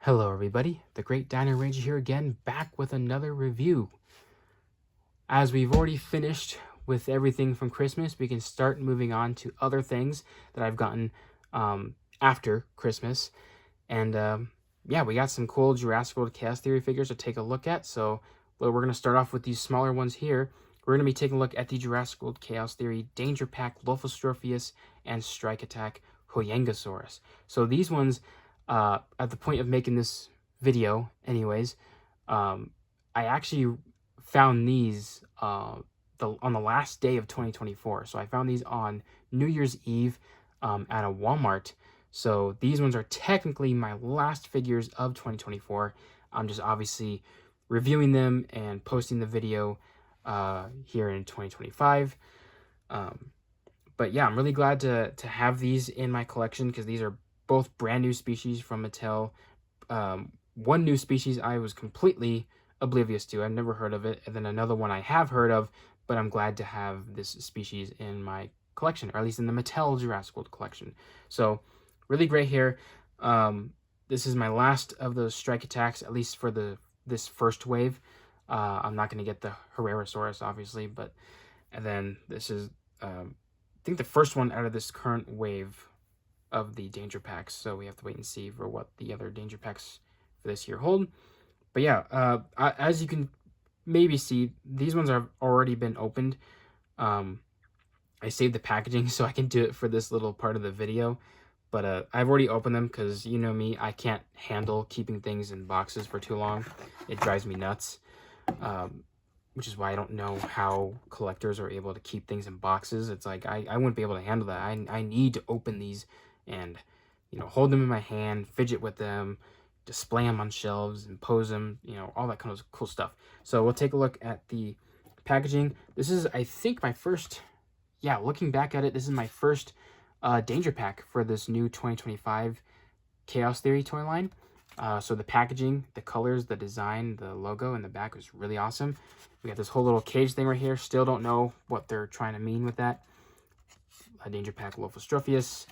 Hello everybody, the Great Dino Ranger here again, back with another review. As we've already finished with everything from Christmas, we can start moving on to other things that I've gotten after Christmas. And yeah, we got some cool Jurassic World Chaos Theory figures to take a look at. So we're going to start off with these smaller ones here. We're going to be taking a look at the Jurassic World Chaos Theory Danger Pack Lophostropheus and Strike Attack Huayangosaurus. So these ones, at the point of making this video anyways, I actually found these on the last day of 2024. So I found these on New Year's Eve at a Walmart. So these ones are technically my last figures of 2024. I'm just obviously reviewing them and posting the video here in 2025. But yeah, I'm really glad to have these in my collection because these are both brand new species from Mattel. One new species I was completely oblivious to. I've never heard of it. And then another one I have heard of, but I'm glad to have this species in my collection, or at least in the Mattel Jurassic World collection. So really great here. This is my last of those strike attacks, at least for this first wave. I'm not going to get the Huayangosaurus, obviously, and then this is, I think, the first one out of this current wave of the danger packs. So we have to wait and see for what the other danger packs for this year hold. But yeah, as you can maybe see, these ones have already been opened. I saved the packaging so I can do it for this little part of the video. But I've already opened them because, you know me, I can't handle keeping things in boxes for too long. It drives me nuts. Which is why I don't know how collectors are able to keep things in boxes. It's like, I wouldn't be able to handle that. I need to open these and, you know, hold them in my hand, fidget with them, display them on shelves and pose them, you know, all that kind of cool stuff. So we'll take a look at the packaging. This is, I think, my first, yeah, looking back at it, this is my first danger pack for this new 2025 Chaos Theory toy line. So the packaging, the colors, the design, the logo in the back was really awesome. We got this whole little cage thing right here. Still don't know what they're trying to mean with that. A danger pack Lophostropheus.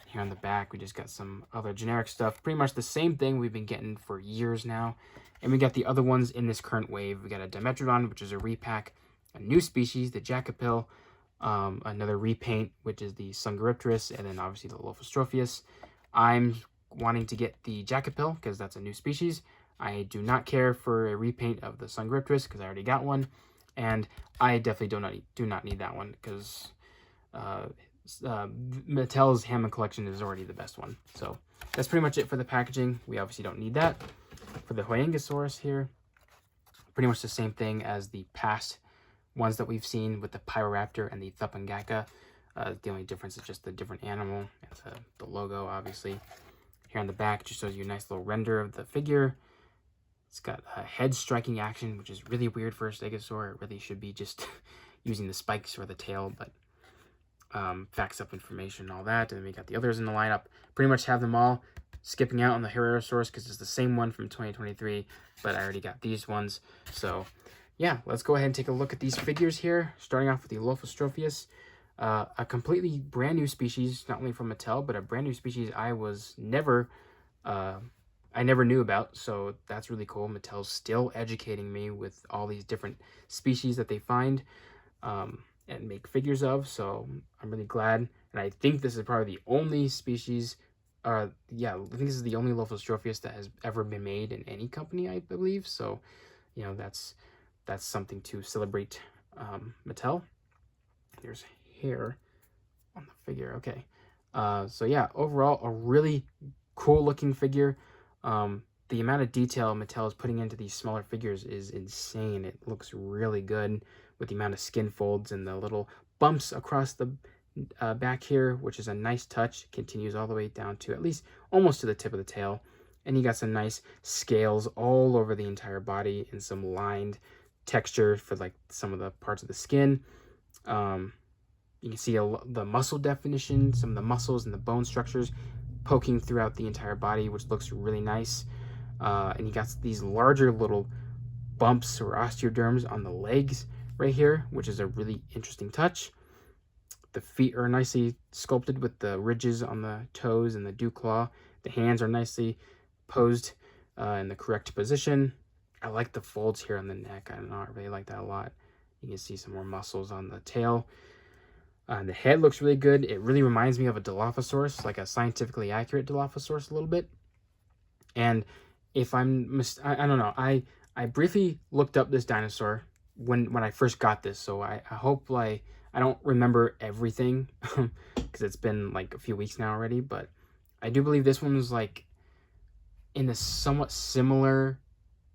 Here on the back, we just got some other generic stuff. Pretty much the same thing we've been getting for years now. And we got the other ones in this current wave. We got a Dimetrodon, which is a repack. A new species, the Jacopil. Another repaint, which is the Sungaripterus. And then obviously the Lophostropheus. I'm wanting to get the Jacopil because that's a new species. I do not care for a repaint of the Sungaripterus because I already got one. And I definitely do not need that one because Mattel's Hammond collection is already the best one. So that's pretty much it for the packaging. We obviously don't need that. For the Huayangosaurus here, pretty much the same thing as the past ones that we've seen with the Pyroraptor and the Thupangaka. The only difference is just the different animal and the logo, obviously. Here on the back, just shows you a nice little render of the figure. It's got a head striking action, which is really weird for a stegosaur. It really should be just using the spikes or the tail, but facts up information and all that. And then we got the others in the lineup. Pretty much have them all. Skipping out on the Huayangosaurus because it's the same one from 2023, but I already got these ones. So yeah, let's go ahead and take a look at these figures here. Starting off with the Lophostropheus. A completely brand new species, not only from Mattel, but a brand new species I never knew about. So that's really cool. Mattel's still educating me with all these different species that they find and make figures of. So I'm really glad. And I think this is probably the only species, yeah, I think this is the only Lophostropheus that has ever been made in any company, I believe. So, you know, that's something to celebrate Mattel. There's hair on the figure. Okay. So yeah, overall, a really cool looking figure. The amount of detail Mattel is putting into these smaller figures is insane. It looks really good with the amount of skin folds and the little bumps across the back here, which is a nice touch. Continues all the way down to at least almost to the tip of the tail. And you got some nice scales all over the entire body and some lined texture for like some of the parts of the skin. You can see the muscle definition, some of the muscles and the bone structures poking throughout the entire body, which looks really nice. And you got these larger little bumps or osteoderms on the legs right here, which is a really interesting touch. The feet are nicely sculpted with the ridges on the toes and the dew claw. The hands are nicely posed in the correct position. I like the folds here on the neck. I don't know, I really like that a lot. You can see some more muscles on the tail. The head looks really good. It really reminds me of a Dilophosaurus, like a scientifically accurate Dilophosaurus a little bit. And if I don't know, I briefly looked up this dinosaur when I first got this, so I hope, like, I don't remember everything because it's been like a few weeks now already, but I do believe this one was like in a somewhat similar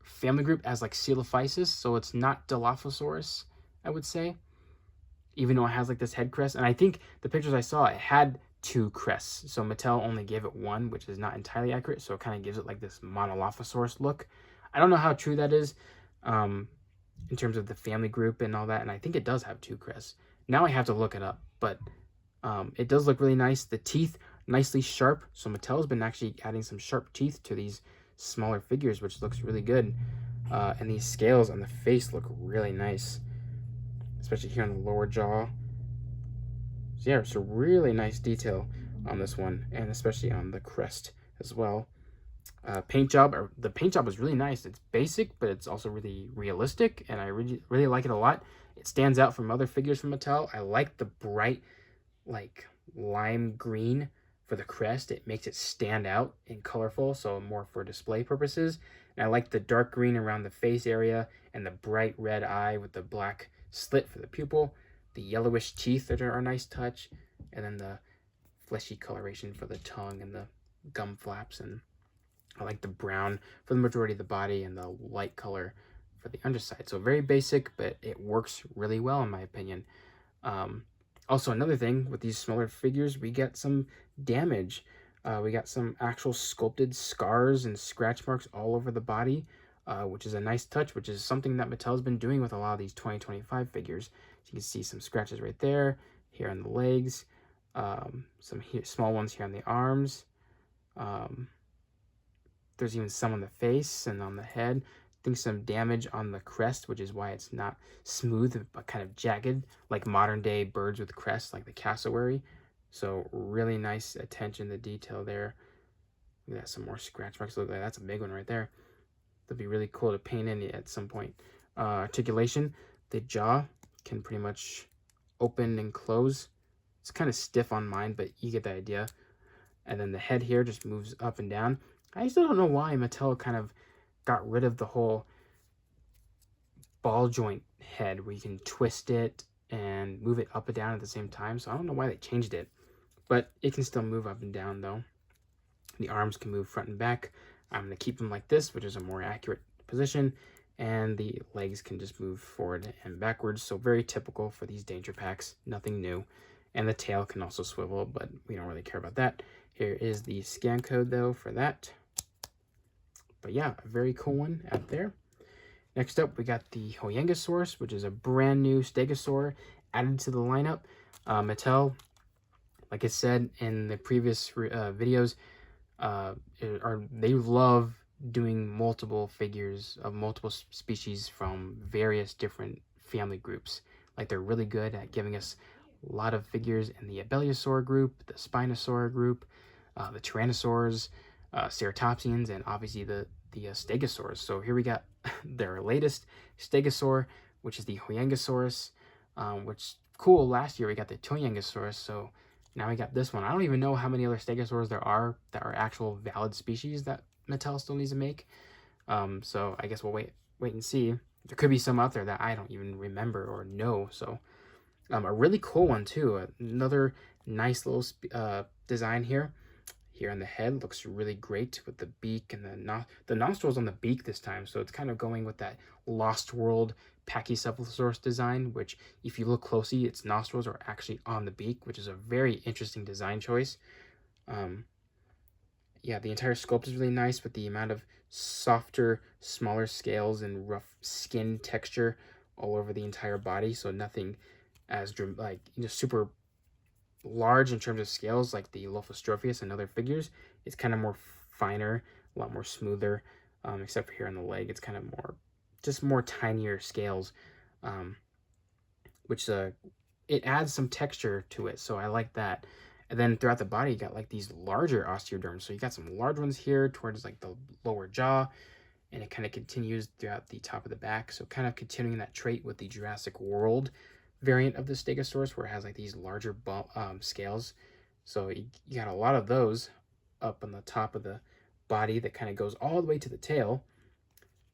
family group as like Coelophysis, so it's not Dilophosaurus, I would say, even though it has like this head crest. And I think the pictures I saw, it had 2 crests, so Mattel only gave it 1, which is not entirely accurate, so it kind of gives it like this Monolophosaurus look. I don't know how true that is in terms of the family group and all that, and I think it does have 2 crests. Now I have to look it up, but it does look really nice. The teeth, nicely sharp, so Mattel's been actually adding some sharp teeth to these smaller figures, which looks really good. And these scales on the face look really nice, especially here on the lower jaw. So yeah, it's a really nice detail on this one, and especially on the crest as well. The paint job is really nice. It's basic, but it's also really realistic, and I really like it a lot. It stands out from other figures from Mattel. I like the bright, like, lime green for the crest. It makes it stand out and colorful, so more for display purposes. And I like the dark green around the face area and the bright red eye with the black slit for the pupil. The yellowish teeth that are a nice touch, and then the fleshy coloration for the tongue and the gum flaps. And I like the brown for the majority of the body and the light color for the underside. So very basic, but it works really well in my opinion. Also, another thing with these smaller figures, we get some damage. We got some actual sculpted scars and scratch marks all over the body, which is a nice touch, which is something that Mattel's been doing with a lot of these 2025 figures. So you can see some scratches right there, here on the legs, some small ones here on the arms. There's even some on the face and on the head. I think some damage on the crest, which is why it's not smooth but kind of jagged, like modern day birds with crests, like the cassowary. So really nice attention to detail there. We got some more scratch marks. Look, like that's a big one right there. That'd be really cool to paint in at some point. Articulation, the jaw can pretty much open and close. It's kind of stiff on mine, but you get the idea. And then the head here just moves up and down. I still don't know why Mattel kind of got rid of the whole ball joint head where you can twist it and move it up and down at the same time. So I don't know why they changed it, but it can still move up and down though. The arms can move front and back. I'm going to keep them like this, which is a more accurate position, and the legs can just move forward and backwards. So very typical for these Danger Packs, nothing new. And the tail can also swivel, but we don't really care about that. Here is the scan code though for that. But yeah, a very cool one out there. Next up, we got the Huayangosaurus, which is a brand new stegosaur added to the lineup. Mattel, like I said in the previous videos, they love doing multiple figures of multiple species from various different family groups. Like, they're really good at giving us a lot of figures in the Abelisaur group, the Spinosaur group, the Tyrannosaurs, Ceratopsians, and obviously the Stegosaurs. So here we got their latest Stegosaur, which is the Huayangosaurus, which cool. Last year we got the Huayangosaurus, so now we got this one. I don't even know how many other Stegosaurs there are that are actual valid species that Mattel still needs to make. So I guess we'll wait and see. There could be some out there that I don't even remember or know. So a really cool one too. Another nice little design here. Here on the head looks really great with the beak and the nostrils on the beak this time. So it's kind of going with that Lost World Pachycephalosaurus design, which if you look closely, its nostrils are actually on the beak, which is a very interesting design choice. Yeah, the entire sculpt is really nice with the amount of softer, smaller scales and rough skin texture all over the entire body. So nothing as like, super large in terms of scales like the Lophostropheus and other figures. It's kind of more finer, a lot more smoother, except for here on the leg. It's kind of more tinier scales, which it adds some texture to it, so I like that. And then throughout the body, you got like these larger osteoderms. So you got some large ones here towards like the lower jaw, and it kind of continues throughout the top of the back. So kind of continuing that trait with the Jurassic World variant of the Stegosaurus, where it has like these larger scales. So you got a lot of those up on the top of the body that kind of goes all the way to the tail.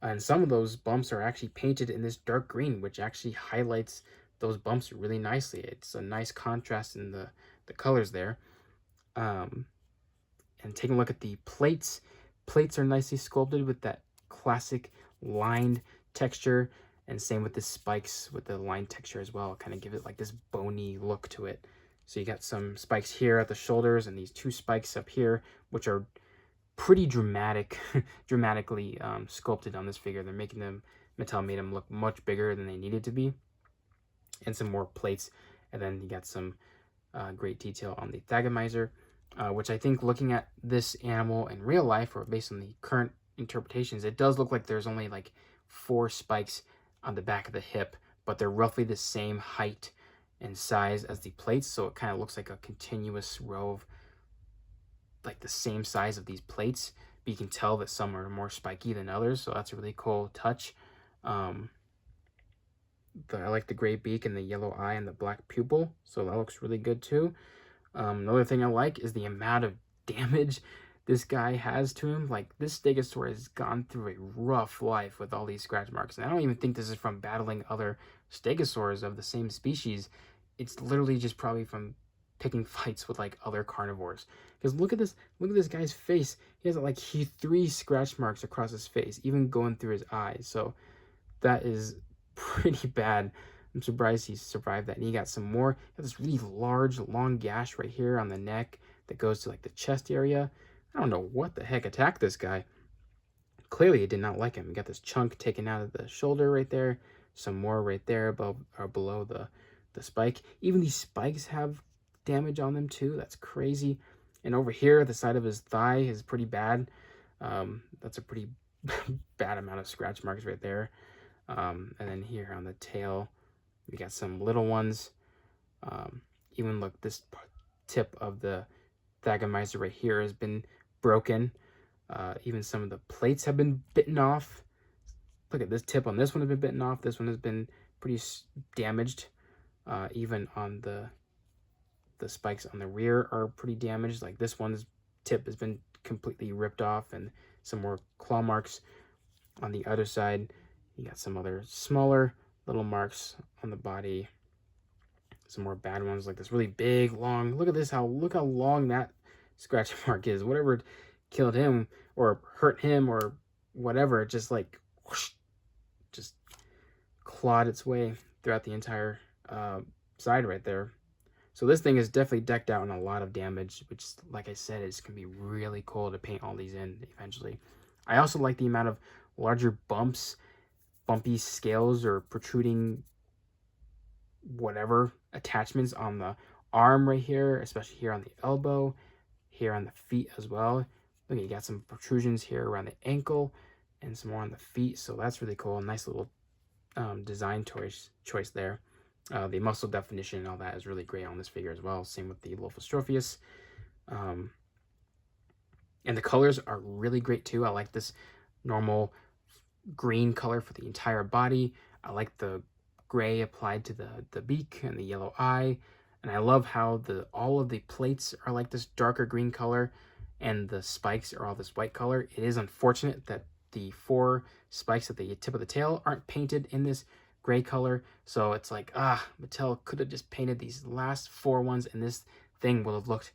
And some of those bumps are actually painted in this dark green, which actually highlights those bumps really nicely. It's a nice contrast in the colors there. And taking a look at the plates, plates are nicely sculpted with that classic lined texture, and same with the spikes with the line texture as well. Kind of give it like this bony look to it. So you got some spikes here at the shoulders and these two spikes up here, which are pretty dramatically sculpted on this figure. They're making them, Mattel made them look much bigger than they needed to be. And some more plates. And then you got some great detail on the Thagomizer, which I think, looking at this animal in real life, or based on the current interpretations, it does look like there's only like 4 spikes on the back of the hip, but they're roughly the same height and size as the plates, so it kind of looks like a continuous row of like the same size of these plates, but you can tell that some are more spiky than others, so that's a really cool touch. I like the gray beak and the yellow eye and the black pupil, so that looks really good too. Another thing I like is the amount of damage this guy has to him. Like, this Stegosaurus has gone through a rough life with all these scratch marks, and I don't even think this is from battling other Stegosaurs of the same species. It's literally just probably from picking fights with like other carnivores. Because look at this guy's face. He has like 3 scratch marks across his face, even going through his eyes. So that is pretty bad. I'm surprised he survived that. And he got some more. He got this really large, long gash right here on the neck that goes to like the chest area. I don't know what the heck attacked this guy. Clearly it did not like him. He got this chunk taken out of the shoulder right there. Some more right there above or below the spike. Even these spikes have damage on them too. That's crazy. And over here, the side of his thigh is pretty bad. That's a pretty bad amount of scratch marks right there. And then here on the tail, we got some little ones. Even look, this tip of the Thagomizer right here has been broken. Even some of the plates have been bitten off. Look at this tip on this one has been bitten off. This one has been pretty damaged. Even on the spikes on the rear are pretty damaged. Like, this one's tip has been completely ripped off, and some more claw marks on the other side. You got some other smaller little marks on the body. Some more bad ones, like this really big, long. Look at this, look how long that scratch mark is. Whatever killed him or hurt him or whatever, just like whoosh, just clawed its way throughout the entire side right there. So this thing is definitely decked out in a lot of damage, which, like I said, is going to be really cool to paint all these in eventually. I also like the amount of larger bumps, bumpy scales, or protruding whatever attachments on the arm right here, especially here on the elbow, here on the feet as well. Look, you got some protrusions here around the ankle and some more on the feet, so that's really cool. Nice little design choice there. The muscle definition and all that is really great on this figure as well. Same with the Lophostropheus. And the colors are really great too. I like this normal green color for the entire body. I like the gray applied to the beak and the yellow eye. And I love how all of the plates are like this darker green color, and the spikes are all this white color. It is unfortunate that the 4 spikes at the tip of the tail aren't painted in this gray color, so it's like, Mattel could have just painted these last 4 ones, and this thing would have looked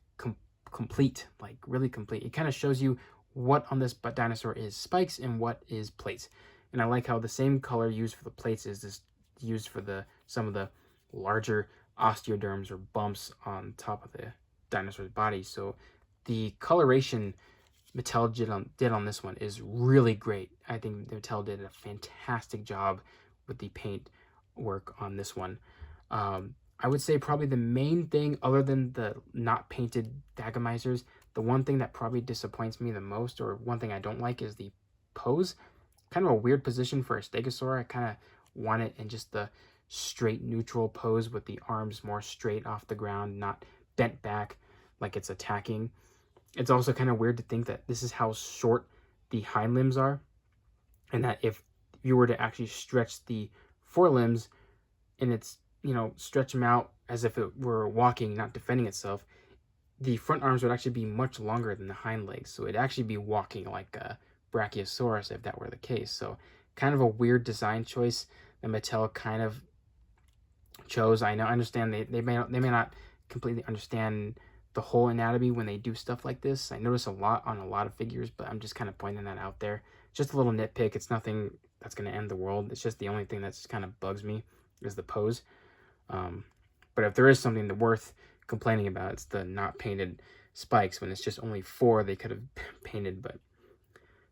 complete, like really complete. It kind of shows you what on this dinosaur is spikes and what is plates. And I like how the same color used for the plates is this used for some of the larger osteoderms or bumps on top of the dinosaur's body. So the coloration Mattel did on this one is really great. I think Mattel did a fantastic job with the paint work on this one. I would say probably the main thing, other than the not painted Thagomizers, the one thing that probably disappoints me the most, or one thing I don't like, is the pose. Kind of a weird position for a Stegosaur. I kind of want it in just the straight neutral pose with the arms more straight off the ground, not bent back. like it's attacking. It's also kind of weird to think that this is how short the hind limbs are, and that if you were to actually stretch the forelimbs and it's, stretch them out as if it were walking, not defending itself, the front arms would actually be much longer than the hind legs. So it'd actually be walking like a Brachiosaurus if that were the case. So kind of a weird design choice that Mattel kind of chose. I understand they may not completely understand the whole anatomy when they do stuff like this. I notice a lot on a lot of figures, but I'm just kind of pointing that out there. Just a little nitpick. It's nothing that's going to end the world. It's just the only thing that's kind of bugs me is the pose. But if there is something worth complaining about, it's the not painted spikes. When it's just only 4 they could have painted, but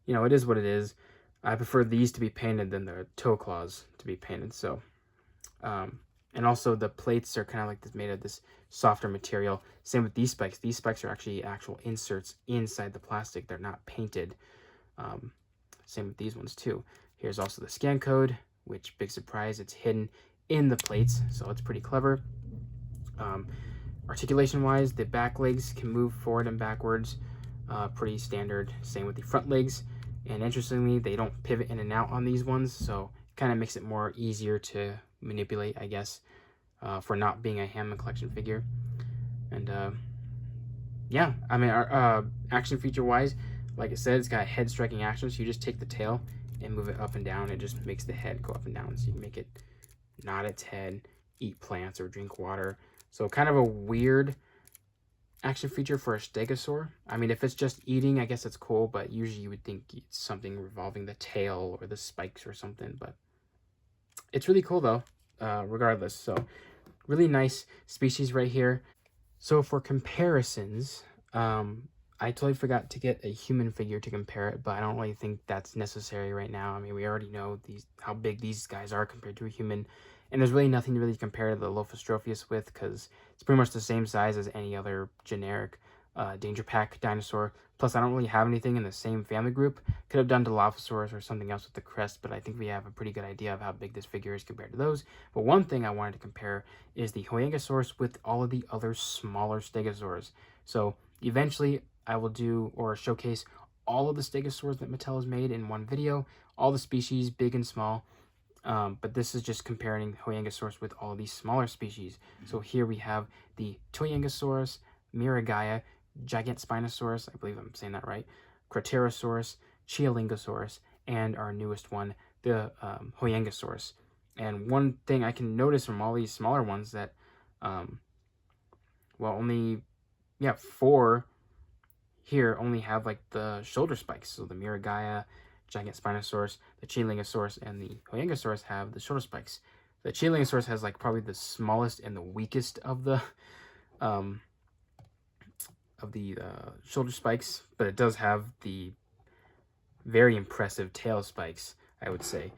it is what it is. I prefer these to be painted than the toe claws to be painted. So and also the plates are kind of like this, made of this softer material. Same with these spikes. These spikes are actually actual inserts inside the plastic. They're not painted. Same with these ones too. Here's also the scan code, which, big surprise, it's hidden in the plates, so it's pretty clever. Articulation wise, the back legs can move forward and backwards, pretty standard. Same with the front legs, and interestingly they don't pivot in and out on these ones, so kind of makes it more easier to manipulate, I guess, for not being a Hammond collection figure. And yeah, I mean, our action feature wise, like I said, it's got head striking action, so you just take the tail and move it up and down. It just makes the head go up and down, so you can make it nod its head, eat plants, or drink water. So kind of a weird action feature for a stegosaur. I mean, if it's just eating, I guess it's cool, but usually you would think it's something revolving the tail or the spikes or something. But it's really cool though, regardless. So really nice species right here. So for comparisons, I totally forgot to get a human figure to compare it, but I don't really think that's necessary right now. I mean, we already know how big these guys are compared to a human, and there's really nothing to really compare to the Lophostropheus with, because it's pretty much the same size as any other generic Danger Pack dinosaur. Plus, I don't really have anything in the same family group. Could have done Dilophosaurus or something else with the crest, but I think we have a pretty good idea of how big this figure is compared to those. But one thing I wanted to compare is the Huayangosaurus with all of the other smaller stegosaurs. So eventually I will do or showcase all of the stegosaurs that Mattel has made in one video, all the species, big and small. But this is just comparing Huayangosaurus with all these smaller species. So here we have the Huayangosaurus, Miragaia, Gigantspinosaurus, I believe I'm saying that right, Craterosaurus, Huayangosaurus, and our newest one, the Huayangosaurus. And one thing I can notice from all these smaller ones that, only 4 here only have like the shoulder spikes. So the Miragaia, Gigantspinosaurus, the Huayangosaurus, and the Huayangosaurus have the shoulder spikes. The Huayangosaurus has like probably the smallest and the weakest of the shoulder spikes, but it does have the very impressive tail spikes, I would say.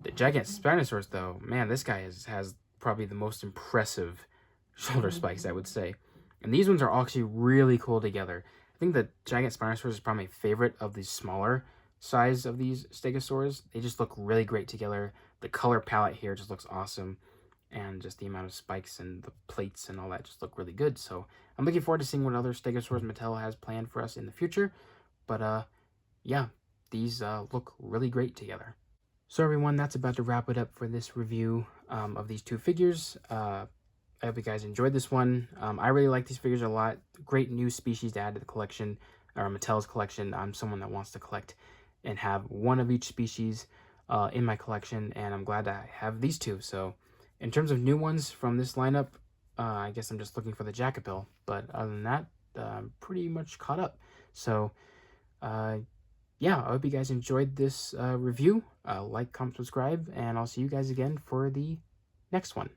The Gigantspinosaurus, though, man, this guy has probably the most impressive shoulder spikes, I would say. And these ones are actually really cool together. I think the Gigantspinosaurus is probably my favorite of the smaller size of these stegosaurs. They just look really great together. The color palette here just looks awesome. And just the amount of spikes and the plates and all that just look really good. So I'm looking forward to seeing what other stegosaurs Mattel has planned for us in the future. But yeah, these look really great together. So everyone, that's about to wrap it up for this review of these 2 figures. I hope you guys enjoyed this one. I really like these figures a lot. Great new species to add to the collection, or Mattel's collection. I'm someone that wants to collect and have one of each species in my collection, and I'm glad to have these 2. So in terms of new ones from this lineup, I guess I'm just looking for the Jacopil. But other than that, I'm pretty much caught up. So yeah, I hope you guys enjoyed this review. Like, comment, subscribe, and I'll see you guys again for the next one.